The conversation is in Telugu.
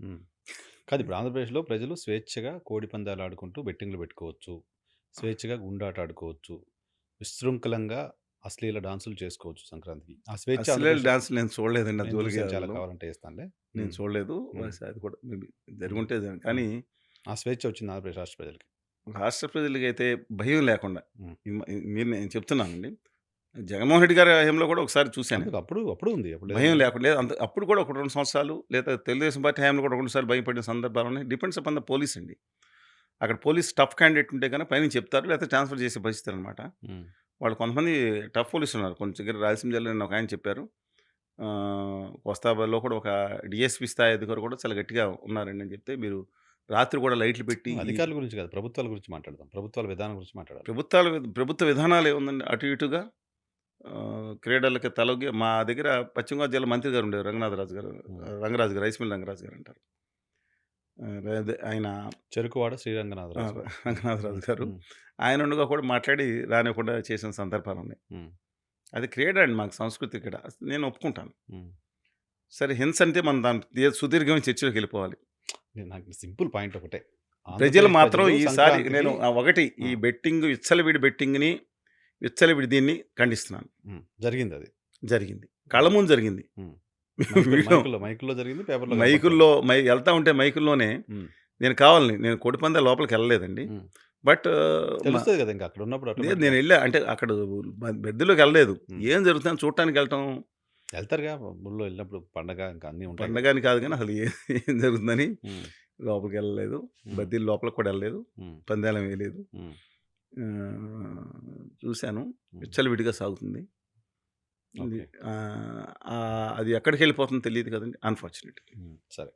హ్మ్. కాదు ఇప్పుడు ఆంధ్రప్రదేశ్‌లో ప్రజలు స్వేచ్ఛగా కోడి పందాలు ఆడుకుంటూ బెట్టింగ్‌లు పెట్టుకోవచ్చు. స్వేచ్ఛగా గుండాట ఆడుకోవచ్చు. విశృంఖలంగా అశ్లీల డాన్సులు చేసుకోవచ్చు సంక్రాంతికి. ఆ స్వేచ్ఛ అశ్లీల ఆంధ్రప్రదేశ్‌లో డాన్సులు నేను చూడలేదండి. ఆ నేను జోలికే చూసాను చాలా వెళ్ళను. కావాలంటే ఏస్తానులే. నేను హ్మ్. చూడలేదు. హ్మ్. బహుశా అది కూడా మేబీ హ్మ్. జరుగుంటే హ్మ్. కానీ ఆ స్వేచ్ఛ వచ్చింది ఆంధ్రప్రదేశ్ రాష్ట్ర ప్రజలకి. రాష్ట్ర ప్రజలకైతే భయం లేకుండా హ్మ్. మీరు నేను చెప్తున్నానండి. జగన్మోహన్ రెడ్డి గారి హయాంలో కూడా ఒకసారి చూసాను నేను. అందుకు అప్పుడు ఉంది. అప్పుడు భయం లేదని కాదు. లేకుండా లేదు. అప్పుడు కూడా ఒక 2 సంవత్సరాలు లేదా తెలుగుదేశం పార్టీ హయాంలో కూడా 2 సార్లు భయపడిన సందర్భాలున్నాయి. డిపెండ్స్ అపాన్ ద పోలీస్ అండి. అక్కడ పోలీస్ టఫ్ క్యాండిడేట్ ఉంటే గనక పైనుంచి చెప్తారు. లేకపోతే ట్రాన్స్‌ఫర్ చేసే పరిస్థితనమాట. హ్మ్. వాళ్ళు కొంతమంది టఫ్ పోలీసులున్నారు. కొంచెం దగ్గర రాయలసీమ జిల్లాలో నిన్న ఒకాయన చెప్పారు. కోస్తాబాలో కూడా ఒక డీఎస్పీ స్థాయి అధికారి కూడా చాలా గట్టిగా ఉన్నారండి అని చెప్తే, మీరు రాత్రి కూడా లైట్లు పెట్టి ఈ అధికారుల గురించి కాదు. ప్రభుత్వాల గురించి మాట్లాడదాం. ప్రభుత్వాల విధానం గురించి మాట్లాడాలి. ప్రభుత్వ విధానాలు ఏముందండి అటు ఇటుగా క్రీడలకి తలొగ్గి మా దగ్గర పశ్చిమ గోదావరి జిల్లా మంత్రి గారు ఉండేవారు రంగనాథరాజు గారు. హ్మ్. రంగరాజు గారు, రైస్ మిల్ రంగరాజు గారు అంటారు. అదే ఆయన చెరుకువాడ ఆ! శ్రీరంగనాథరాజు గారు. రంగనాథరాజు హ్మ్. గారు. హ్మ్. ఆయన ఉండగా కూడా మాట్లాడి రానివ్వకుండా చేసిన సందర్భాలున్నాయి. హ్మ్. అది క్రీడ అండి మాకు సంస్కృతి క్రీడ. నేను ఒప్పుకుంటాను. హ్మ్. సరే హింస అంటే మనం దాని సుదీర్ఘమైన చర్చలోకెళ్ళిపోవాలి. నాకు సింపుల్ పాయింట్ ఒకటే. ప్రజలు ఆంధ్రప్రదేశ్ మాత్రం ప్రజలు ఈసారి సంక్రాంతికి నేను ఒకటి ఆ! ఈ బెట్టింగ్ విచ్చలవిడి బెట్టింగ్‌ని, విచ్చలవిడి దీన్ని ఖండిస్తున్నాను. హ్మ్. జరిగిందది. జరిగింది. కళ్ళ హ్మ్. ముందు జరిగింది. హ్మ్. మైకుల్లో వీడియో మైకుల్లో మైకుల్లో జరిగింది. పేపర్‌లో కనపడుతోంది. మైకుల్లో ఎళ్తా ఉంటే మైకుల్లోనే హ్మ్. నేను కోడిపందాల లోపలికెళ్ళలేదండి. హ్మ్. బట్ మ తెలుస్తది గదా! ఇంక అక్కడున్నప్పుడు లేదు ఆటోమేటిక్‌గా. నేనెళ్ళా అంటే అక్కడ బెర్దులోకెళ్ళలేదు. హ్మ్. ఏం జరుగుతుందని చూడటానికెళ్ళటం ఎళ్తారుగా ఊళ్ళో ఎళ్ళినప్పుడు పండగ ఇంకా అన్నీ ఉంటాయి గదా! పండగని కాదు గానీ హ్మ్. అసలు ఏం జరుగుతుందని హ్మ్. లోపలికెళ్ళలేదు. హ్మ్. బద్దీల లోపలికి కూడా ఎళ్ళలేదు. హ్మ్. పందాలేం వేయలేదు. హ్మ్. చూసాను. హ్మ్. విచ్చలవిడిగా సాగుతుంది. ఇది ఓకే. అది ఎక్కడికెళ్ళిపోతుందో తెలీదు కదండీ! అన్‌ఫార్చునేట్. హ్మ్. సరే.